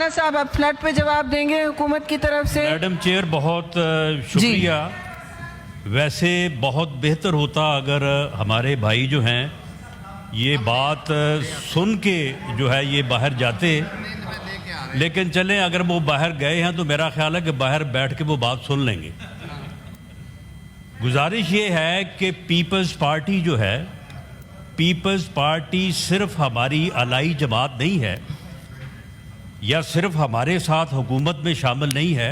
ना साहब आप फ्लड पे जवाब देंगे हुकूमत की तरफ से? मैडम चेयर बहुत शुक्रिया। वैसे बहुत बेहतर होता अगर हमारे भाई जो हैं ये बात सुन के जो है ये बाहर जाते, लेकिन चलें अगर वो बाहर गए हैं तो मेरा ख्याल है कि बाहर बैठ के वो बात सुन लेंगे। गुजारिश ये है कि पीपल्स पार्टी जो है, पीपल्स पार्टी सिर्फ हमारी अलाई जमात नहीं है या सिर्फ हमारे साथ हुकूमत में शामिल नहीं है।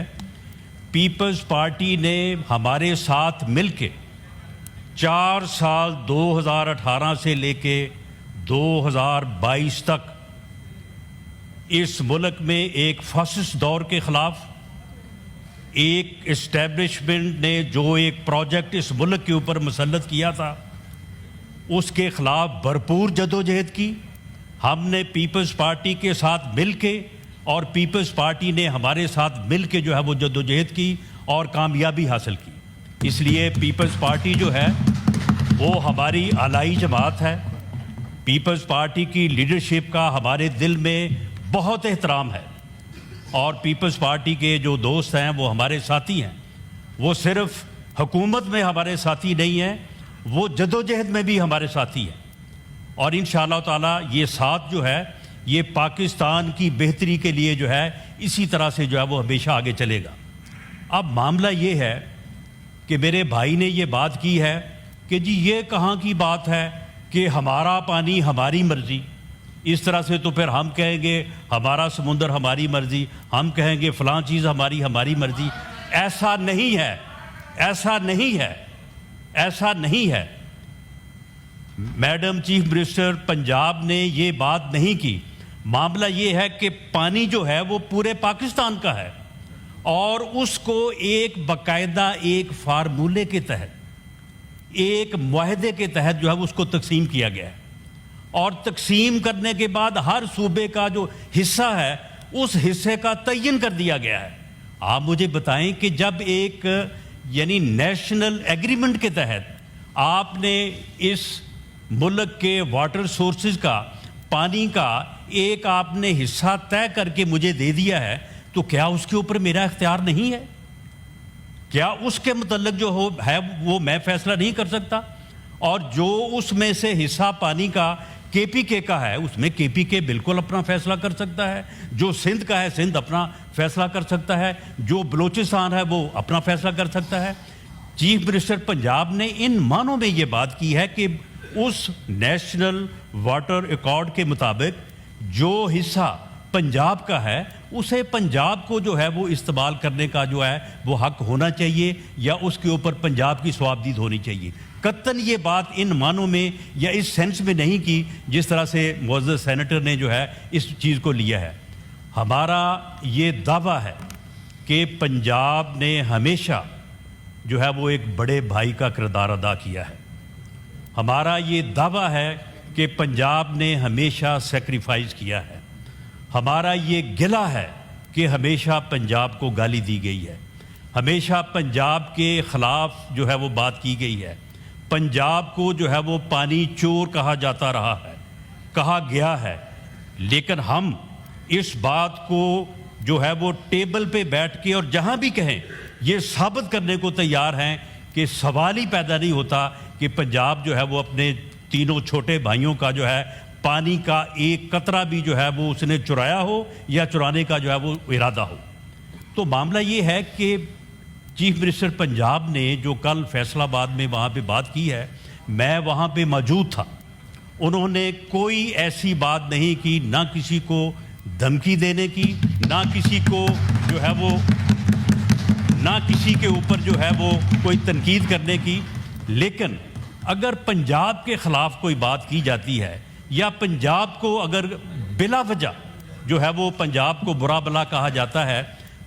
पीपल्स पार्टी ने हमारे साथ मिलके 4 साल 2018 से लेके 2022 तक इस मुल्क में एक फासिस्ट दौर के ख़िलाफ़ एक इस्टेब्लिशमेंट ने जो एक प्रोजेक्ट इस मुल्क के ऊपर मुसल्लत किया था उसके ख़िलाफ़ भरपूर जदोजहद की। हमने पीपल्स पार्टी के साथ मिलके और पीपल्स पार्टी ने हमारे साथ मिलके जो है वो जदोजहद की और कामयाबी हासिल की। इसलिए पीपल्स पार्टी जो है वो हमारी आलाई जमात है। पीपल्स पार्टी की लीडरशिप का हमारे दिल में बहुत एहतराम है और पीपल्स पार्टी के जो दोस्त हैं वो हमारे साथी हैं। वो सिर्फ हुकूमत में हमारे साथी नहीं हैं, वो जदोजहद में भी हमारे साथी हैं और इंशाअल्लाह ताला ये साथ जो है ये पाकिस्तान की बेहतरी के लिए जो है इसी तरह से जो है वो हमेशा आगे चलेगा। अब मामला ये है कि मेरे भाई ने ये बात की है कि जी ये कहाँ की बात है कि हमारा पानी हमारी मर्ज़ी। इस तरह से तो फिर हम कहेंगे हमारा समुंदर हमारी मर्ज़ी, हम कहेंगे फ़लाँ चीज़ हमारी मर्ज़ी। ऐसा नहीं है, ऐसा नहीं है, ऐसा नहीं है। मैडम चीफ मिनिस्टर पंजाब ने ये बात नहीं की। मामला ये है कि पानी जो है वो पूरे पाकिस्तान का है और उसको एक बाकायदा एक फार्मूले के तहत, एक मुआहदे के तहत जो है उसको तकसीम किया गया है और तकसीम करने के बाद हर सूबे का जो हिस्सा है उस हिस्से का तयन कर दिया गया है। आप मुझे बताएं कि जब एक यानी नेशनल एग्रीमेंट के तहत आपने इस मुल्क के वाटर सोर्सेज का, पानी का एक आपने हिस्सा तय करके मुझे दे दिया है, तो क्या उसके ऊपर मेरा इख्तियार नहीं है? क्या उसके मुतल्लिक जो हो है वो मैं फैसला नहीं कर सकता? और जो उसमें से हिस्सा पानी का केपीके का है उसमें केपीके बिल्कुल अपना फैसला कर सकता है, जो सिंध का है सिंध अपना फैसला कर सकता है, जो बलूचिस्तान है वो अपना फैसला कर सकता है। चीफ मिनिस्टर पंजाब ने इन मानों में ये बात की है कि उस नेशनल वाटर अकॉर्ड के मुताबिक जो हिस्सा पंजाब का है उसे पंजाब को जो है वो इस्तेमाल करने का जो है वो हक होना चाहिए या उसके ऊपर पंजाब की स्वाबदीद होनी चाहिए। कत्तन ये बात इन मानों में या इस सेंस में नहीं की जिस तरह से मुअज़्ज़ज़ सेनेटर ने जो है इस चीज़ को लिया है। हमारा ये दावा है कि पंजाब ने हमेशा जो है वो एक बड़े भाई का किरदार अदा किया है। हमारा ये दावा है कि पंजाब ने हमेशा सेक्रीफाइस किया है। हमारा ये गिला है कि हमेशा पंजाब को गाली दी गई है, हमेशा पंजाब के ख़िलाफ़ जो है वो बात की गई है। पंजाब को जो है वो पानी चोर कहा जाता रहा है, कहा गया है, लेकिन हम इस बात को जो है वो टेबल पे बैठ के और जहाँ भी कहें ये साबित करने को तैयार हैं कि सवाल ही पैदा नहीं होता कि पंजाब जो है वो अपने तीनों छोटे भाइयों का जो है पानी का एक कतरा भी जो है वो उसने चुराया हो या चुराने का जो है वो इरादा हो। तो मामला ये है कि चीफ मिनिस्टर पंजाब ने जो कल फैसलाबाद में वहाँ पे बात की है, मैं वहाँ पे मौजूद था। उन्होंने कोई ऐसी बात नहीं की, ना किसी को धमकी देने की, ना किसी को जो है वो, ना किसी के ऊपर जो है वो कोई तनकीद करने की। लेकिन अगर पंजाब के ख़िलाफ़ कोई बात की जाती है या पंजाब को अगर बिला वजह जो है वो पंजाब को बुरा भला कहा जाता है,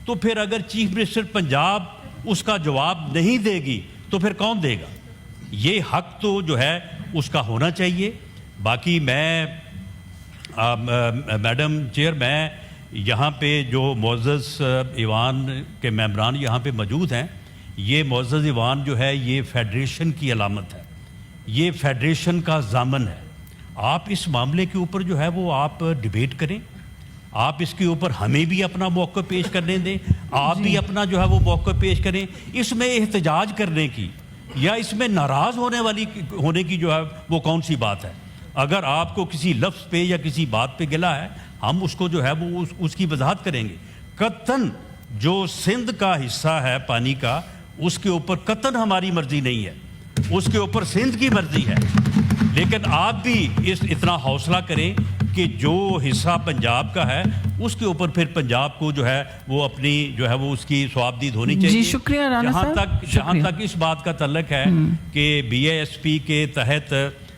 तो फिर अगर चीफ मिनिस्टर पंजाब उसका जवाब नहीं देगी तो फिर कौन देगा? ये हक तो जो है उसका होना चाहिए। बाकी मैं मैडम चेयर, मैं यहाँ पे जो मुअज़्ज़ज़ ईवान के मेंबरान यहाँ पे मौजूद हैं, ये मुअज़्ज़ज़ ईवान जो है ये फेडरेशन की अलामत है, ये फेडरेशन का ज़ामन है। आप इस मामले के ऊपर जो है वो आप डिबेट करें, आप इसके ऊपर हमें भी अपना मौक़िफ़ पेश करने दें, आप भी अपना जो है वो मौक़िफ़ पेश करें। इसमें एहतजाज करने की या इसमें नाराज़ होने की जो है वो कौन सी बात है? अगर आपको किसी लफ्ज़ पे या किसी बात पे गिला है, हम उसको जो है वो उसकी वजाहत करेंगे। कतन जो सिंध का हिस्सा है पानी का, उसके ऊपर कतन हमारी मर्जी नहीं है, उसके ऊपर सिंध की मर्जी है। लेकिन आप भी इतना हौसला करें कि जो हिस्सा पंजाब का है उसके ऊपर फिर पंजाब को जो है वो अपनी जो है वो उसकी स्वाबदीद होनी चाहिए। जी शुक्रिया राणा साहब। जहाँ तक इस बात का तल्लक है कि BASP के तहत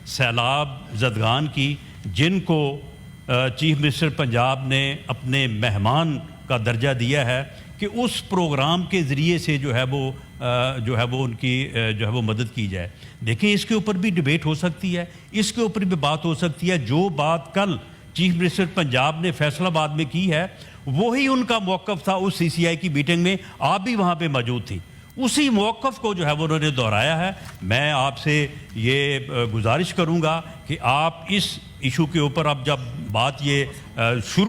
सैलाब जदगान की, जिनको चीफ मिनिस्टर पंजाब ने अपने मेहमान का दर्जा दिया है, कि उस प्रोग्राम के ज़रिए से जो है वो उनकी जो है वो मदद की जाए। देखिए, इसके ऊपर भी डिबेट हो सकती है, इसके ऊपर भी बात हो सकती है। जो बात कल चीफ मिनिस्टर पंजाब ने फैसलाबाद में की है, वही उनका मौक़िफ़ था उस CCI की मीटिंग में, आप भी वहाँ पे मौजूद थी। उसी मौक़िफ़ को जो है वो उन्होंने दोहराया है। मैं आपसे ये गुजारिश करूँगा कि आप इस इशू के ऊपर अब जब बात ये शुरू